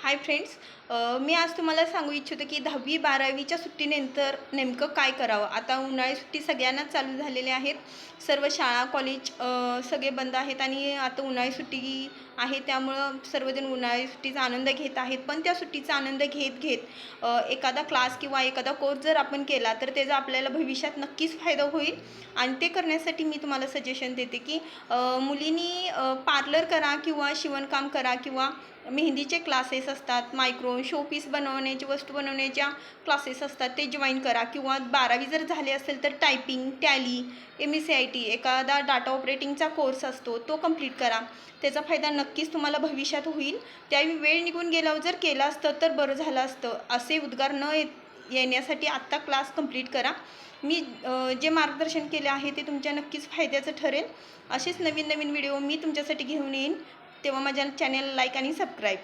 Hi friends, मी आज तुम्हाला सांगू इच्छितो की 10वी-12वीच्या सुट्टीनंतर नेमकं काय करावं. आता उन्हाळी सुट्टी सगळ्यांनाच चालू झालेल्या आहेत. सर्व शाळा कॉलेज सगळे बंद आहेत आणि आता उन्हाळी सुट्टी आहे, त्यामुळं सर्वजण उन्हाळी सुट्टीचा आनंद घेत आहेत. पण त्या सुट्टीचा आनंद घेत घेत एखादा क्लास किंवा एखादा कोर्स जर आपण केला तर त्याचा आपल्याला भविष्यात नक्कीच फायदा होईल. आणि ते करण्यासाठी मी तुम्हाला सजेशन देते की मुलींनी पार्लर करा किंवा शिवणकाम करा किंवा मेहंदीचे क्लासेस असतात, मायक्रो शोपीस बनवण्याची वस्तू बनवण्याच्या क्लासेस असतात, ते जॉईन करा. किंवा 12वी जर झाली असेल तर टायपिंग, टॅली, MSCIT एखादा डाटा ऑपरेटिंगचा कोर्स असतो तो कंप्लीट करा. त्याचा फायदा नक्कीच तुम्हाला भविष्यात होईल. त्यावेळी वेळ निघून गेल्यावर जर केलं असतं तर बरं झालं असतं असे उद्गार न येण्यासाठी आत्ता क्लास कंप्लीट करा. मी जे मार्गदर्शन केले आहे ते तुमच्या नक्कीच फायद्याचं ठरेल. असेच नवीन नवीन व्हिडिओ मी तुमच्यासाठी घेऊन येईन. तेव्हा माझ्या चॅनल लाईक आणि सबस्क्राईब